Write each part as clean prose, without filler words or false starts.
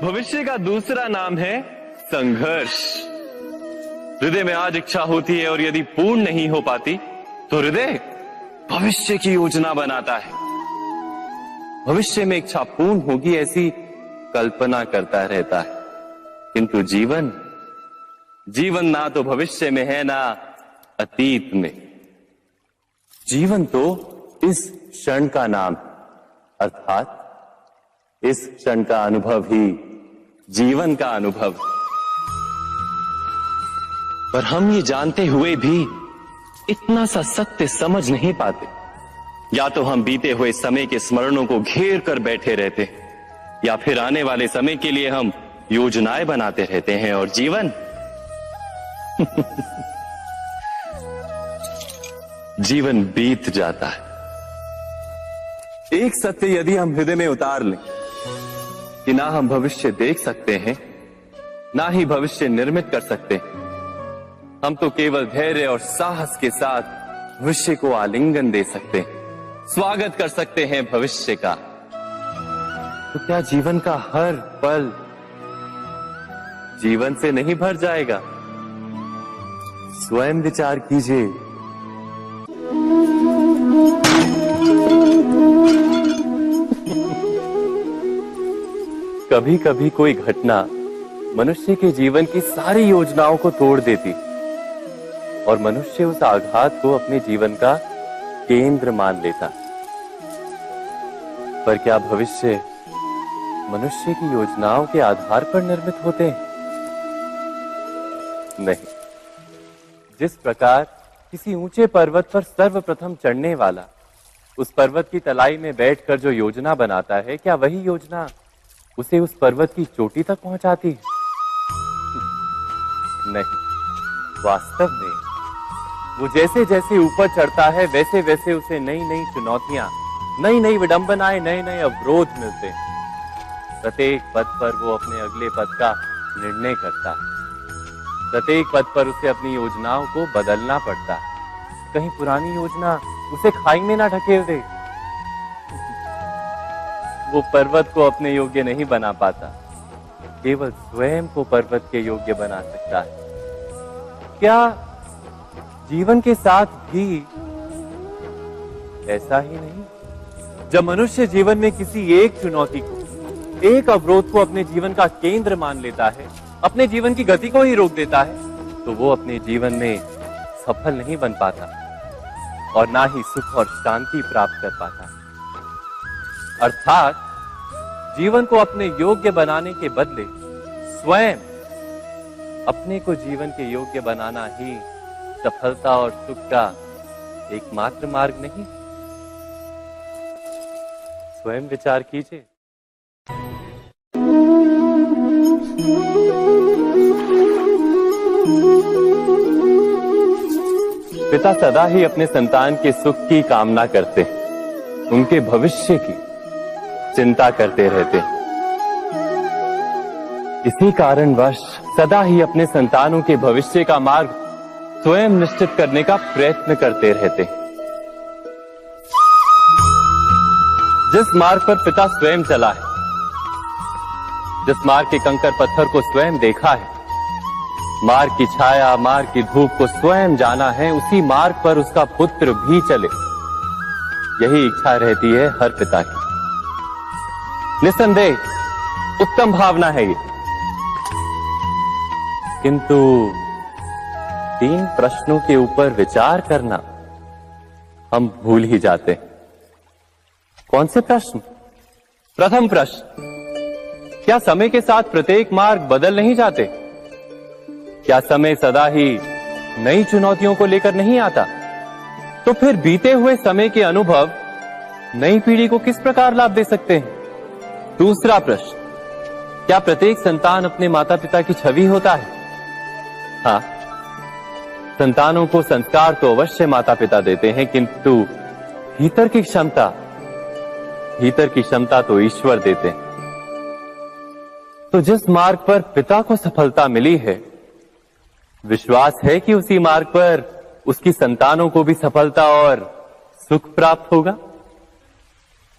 भविष्य का दूसरा नाम है संघर्ष। हृदय में आज इच्छा होती है और यदि पूर्ण नहीं हो पाती तो हृदय भविष्य की योजना बनाता है। भविष्य में इच्छा पूर्ण होगी ऐसी कल्पना करता रहता है, किंतु जीवन ना तो भविष्य में है ना अतीत में। जीवन तो इस क्षण का नाम, अर्थात इस क्षण का अनुभव ही जीवन का अनुभव। पर हम ये जानते हुए भी इतना सा सत्य समझ नहीं पाते। या तो हम बीते हुए समय के स्मरणों को घेर कर बैठे रहते हैं, या फिर आने वाले समय के लिए हम योजनाएं बनाते रहते हैं। और जीवन जीवन बीत जाता है। एक सत्य यदि हम हृदय में उतार लें कि ना हम भविष्य देख सकते हैं, ना ही भविष्य निर्मित कर सकते हैं, हम तो केवल धैर्य और साहस के साथ भविष्य को आलिंगन दे सकते हैं, स्वागत कर सकते हैं भविष्य का। तो क्या जीवन का हर पल जीवन से नहीं भर जाएगा? स्वयं विचार कीजिए। कभी कभी कोई घटना मनुष्य के जीवन की सारी योजनाओं को तोड़ देती और मनुष्य उस आघात को अपने जीवन का केंद्र मान लेता। पर क्या भविष्य मनुष्य की योजनाओं के आधार पर निर्मित होते हैं? नहीं। जिस प्रकार किसी ऊंचे पर्वत पर सर्वप्रथम चढ़ने वाला उस पर्वत की तलाई में बैठकर जो योजना बनाता है, क्या वही योजना उसे उस पर्वत की चोटी तक पहुंचाती है? नहीं। वास्तव में वो जैसे जैसे ऊपर चढ़ता है वैसे वैसे उसे नई नई चुनौतियां, नई नई विडंबनाएं, नए नए अवरोध मिलते हैं। प्रत्येक पद पर वो अपने अगले पद का निर्णय करता है। प्रत्येक पद पर उसे अपनी योजनाओं को बदलना पड़ता है। कहीं पुरानी योजना उसे खाई में ना ढकेल दे। वो पर्वत को अपने योग्य नहीं बना पाता, केवल स्वयं को पर्वत के योग्य बना सकता है। क्या जीवन के साथ भी ऐसा ही नहीं? जब मनुष्य जीवन में किसी एक चुनौती को, एक अवरोध को अपने जीवन का केंद्र मान लेता है, अपने जीवन की गति को ही रोक देता है, तो वो अपने जीवन में सफल नहीं बन पाता और ना ही सुख और शांति प्राप्त कर पाता। अर्थात जीवन को अपने योग्य बनाने के बदले स्वयं अपने को जीवन के योग्य बनाना ही सफलता और सुख का एकमात्र मार्ग नहीं। स्वयं विचार कीजिए। पिता सदा ही अपने संतान के सुख की कामना करते, उनके भविष्य की चिंता करते रहते। इसी कारणवश सदा ही अपने संतानों के भविष्य का मार्ग स्वयं निश्चित करने का प्रयत्न करते रहते। जिस मार्ग पर पिता स्वयं चला है, जिस मार्ग के कंकर पत्थर को स्वयं देखा है, मार्ग की छाया, मार्ग की धूप को स्वयं जाना है, उसी मार्ग पर उसका पुत्र भी चले, यही इच्छा रहती है हर पिता की। निस्संदेह उत्तम भावना है ये, किंतु 3 प्रश्नों के ऊपर विचार करना हम भूल ही जाते हैं। कौन से प्रश्न? प्रथम प्रश्न, क्या समय के साथ प्रत्येक मार्ग बदल नहीं जाते? क्या समय सदा ही नई चुनौतियों को लेकर नहीं आता? तो फिर बीते हुए समय के अनुभव नई पीढ़ी को किस प्रकार लाभ दे सकते हैं? दूसरा प्रश्न, क्या प्रत्येक संतान अपने माता पिता की छवि होता है? हाँ, संतानों को संस्कार तो अवश्य माता पिता देते हैं, किंतु भीतर की क्षमता तो ईश्वर देते हैं। तो जिस मार्ग पर पिता को सफलता मिली है, विश्वास है कि उसी मार्ग पर उसकी संतानों को भी सफलता और सुख प्राप्त होगा।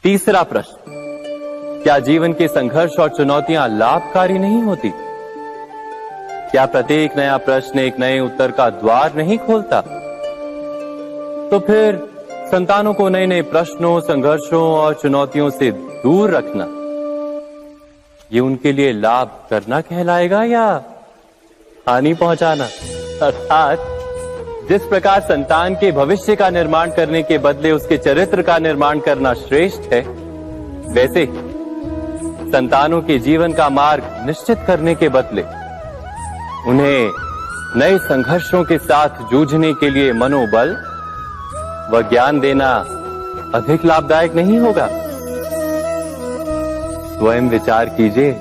तीसरा प्रश्न, क्या जीवन के संघर्ष और चुनौतियां लाभकारी नहीं होती? क्या प्रत्येक नया प्रश्न एक नए उत्तर का द्वार नहीं खोलता? तो फिर संतानों को नए नए प्रश्नों, संघर्षों और चुनौतियों से दूर रखना, ये उनके लिए लाभ करना कहलाएगा या हानि पहुंचाना? अर्थात जिस प्रकार संतान के भविष्य का निर्माण करने के बदले उसके चरित्र का निर्माण करना श्रेष्ठ है, वैसे संतानों के जीवन का मार्ग निश्चित करने के बदले उन्हें नए संघर्षों के साथ जूझने के लिए मनोबल व ज्ञान देना अधिक लाभदायक नहीं होगा? स्वयं विचार कीजिए।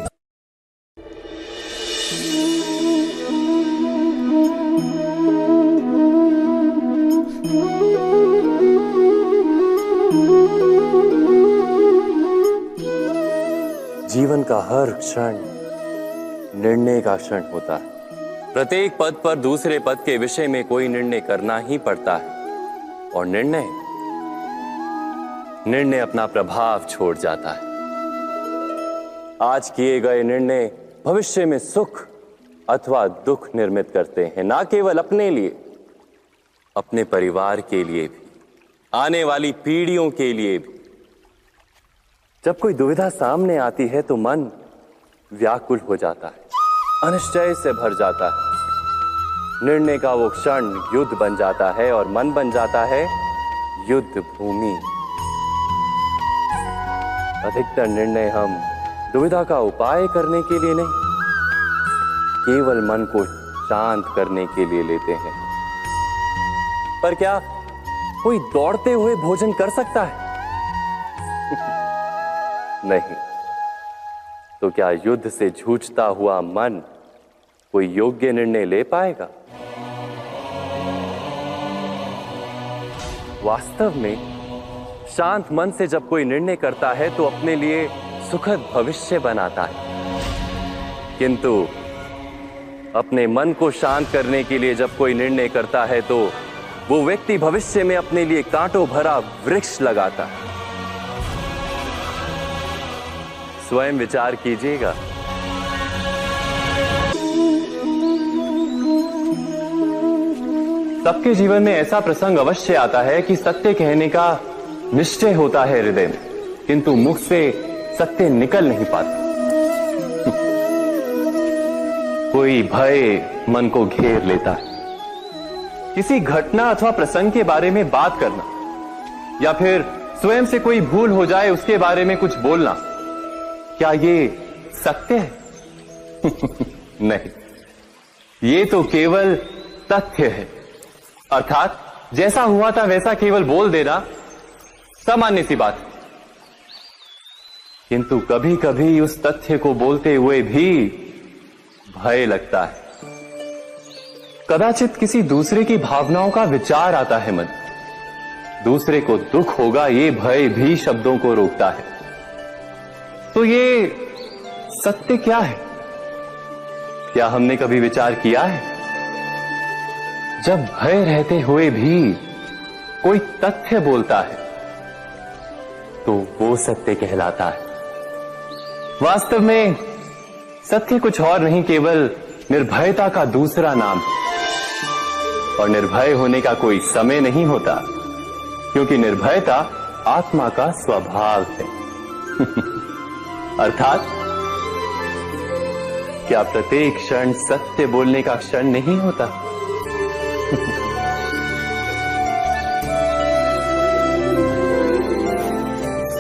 जीवन का हर क्षण निर्णय का क्षण होता है। प्रत्येक पद पर दूसरे पद के विषय में कोई निर्णय करना ही पड़ता है और निर्णय अपना प्रभाव छोड़ जाता है। आज किए गए निर्णय भविष्य में सुख अथवा दुख निर्मित करते हैं, ना केवल अपने लिए, अपने परिवार के लिए भी, आने वाली पीढ़ियों के लिए भी। जब कोई दुविधा सामने आती है तो मन व्याकुल हो जाता है, अनिश्चय से भर जाता है। निर्णय का वो क्षण युद्ध बन जाता है और मन बन जाता है युद्ध भूमि। अधिकतर निर्णय हम दुविधा का उपाय करने के लिए नहीं, केवल मन को शांत करने के लिए लेते हैं। पर क्या कोई दौड़ते हुए भोजन कर सकता है? नहीं। तो क्या युद्ध से जूझता हुआ मन कोई योग्य निर्णय ले पाएगा? वास्तव में शांत मन से जब कोई निर्णय करता है तो अपने लिए सुखद भविष्य बनाता है, किंतु अपने मन को शांत करने के लिए जब कोई निर्णय करता है तो वो व्यक्ति भविष्य में अपने लिए कांटों भरा वृक्ष लगाता है। स्वयं विचार कीजिएगा। सबके जीवन में ऐसा प्रसंग अवश्य आता है कि सत्य कहने का निश्चय होता है हृदय में, किंतु मुख से सत्य निकल नहीं पाता। कोई भय मन को घेर लेता है। किसी घटना अथवा प्रसंग के बारे में बात करना या फिर स्वयं से कोई भूल हो जाए उसके बारे में कुछ बोलना, क्या ये सत्य है? नहीं, ये तो केवल तथ्य है। अर्थात जैसा हुआ था वैसा केवल बोल देना सामान्य सी बात है। किंतु कभी कभी उस तथ्य को बोलते हुए भी भय लगता है। कदाचित किसी दूसरे की भावनाओं का विचार आता है मन, दूसरे को दुख होगा ये भय भी शब्दों को रोकता है। तो ये सत्य क्या है? क्या हमने कभी विचार किया है? जब भय रहते हुए भी कोई तथ्य बोलता है तो वो सत्य कहलाता है। वास्तव में सत्य कुछ और नहीं, केवल निर्भयता का दूसरा नाम है। और निर्भय होने का कोई समय नहीं होता, क्योंकि निर्भयता आत्मा का स्वभाव है। अर्थात क्या प्रत्येक क्षण सत्य बोलने का क्षण नहीं होता?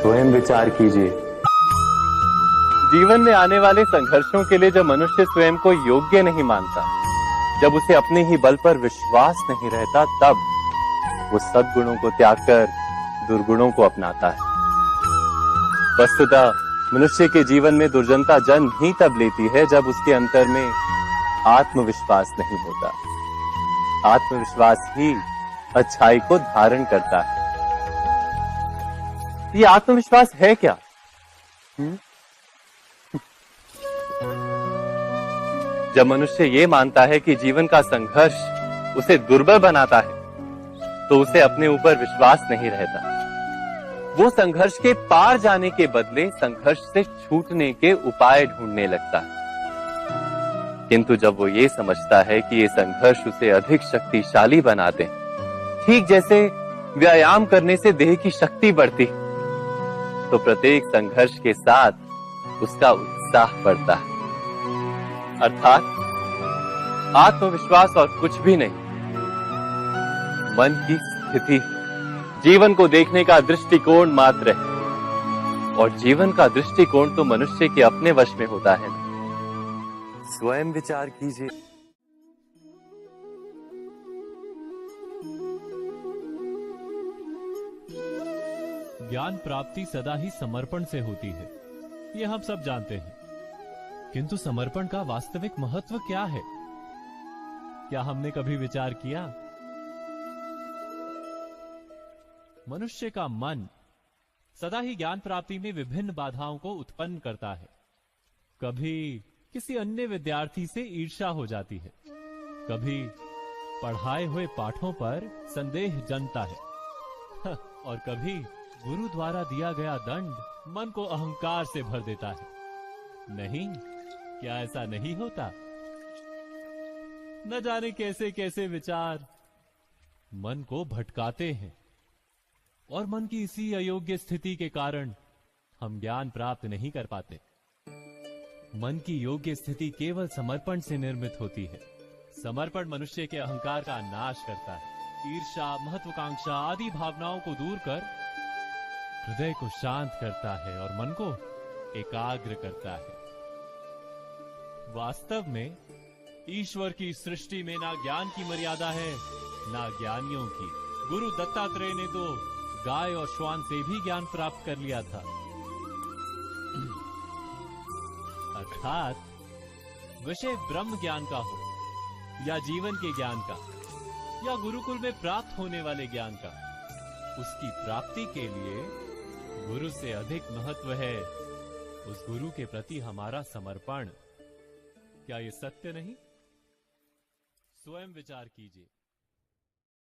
स्वयं विचार कीजिए। जीवन में आने वाले संघर्षों के लिए जब मनुष्य स्वयं को योग्य नहीं मानता, जब उसे अपने ही बल पर विश्वास नहीं रहता, तब वो सद्गुणों को त्याग कर दुर्गुणों को अपनाता है। वस्तुतः मनुष्य के जीवन में दुर्जनता जन्म ही तब लेती है जब उसके अंतर में आत्मविश्वास नहीं होता। आत्मविश्वास ही अच्छाई को धारण करता है। ये आत्मविश्वास है क्या? जब मनुष्य ये मानता है कि जीवन का संघर्ष उसे दुर्बल बनाता है, तो उसे अपने ऊपर विश्वास नहीं रहता। वो संघर्ष के पार जाने के बदले संघर्ष से छूटने के उपाय ढूंढने लगता है। किंतु जब वो ये समझता है कि ये संघर्ष उसे अधिक शक्तिशाली बनाते हैं, ठीक जैसे व्यायाम करने से देह की शक्ति बढ़ती, तो प्रत्येक संघर्ष के साथ उसका उत्साह बढ़ता है। अर्थात आत्मविश्वास और कुछ भी नहीं, मन की स्थिति जीवन को देखने का दृष्टिकोण मात्र है। और जीवन का दृष्टिकोण तो मनुष्य के अपने वश में होता है। स्वयं विचार कीजिए। ज्ञान प्राप्ति सदा ही समर्पण से होती है, ये हम सब जानते हैं। किंतु समर्पण का वास्तविक महत्व क्या है? क्या हमने कभी विचार किया? मनुष्य का मन सदा ही ज्ञान प्राप्ति में विभिन्न बाधाओं को उत्पन्न करता है। कभी किसी अन्य विद्यार्थी से ईर्ष्या हो जाती है, कभी पढ़ाए हुए पाठों पर संदेह जन्मता है और कभी गुरु द्वारा दिया गया दंड मन को अहंकार से भर देता है। नहीं, क्या ऐसा नहीं होता? न जाने कैसे कैसे विचार मन को भटकाते हैं और मन की इसी अयोग्य स्थिति के कारण हम ज्ञान प्राप्त नहीं कर पाते। मन की योग्य स्थिति केवल समर्पण से निर्मित होती है। समर्पण मनुष्य के अहंकार का नाश करता है। ईर्ष्या, महत्वाकांक्षा आदि भावनाओं को दूर कर हृदय को शांत करता है और मन को एकाग्र करता है। वास्तव में ईश्वर की सृष्टि में ना ज्ञान की मर्यादा है, ना ज्ञानियों की। गुरु दत्तात्रेय ने तो गाय और श्वान से भी ज्ञान प्राप्त कर लिया था। अर्थात विषय ब्रह्म ज्ञान का हो या जीवन के ज्ञान का या गुरुकुल में प्राप्त होने वाले ज्ञान का, उसकी प्राप्ति के लिए गुरु से अधिक महत्व है उस गुरु के प्रति हमारा समर्पण। क्या ये सत्य नहीं? स्वयं विचार कीजिए।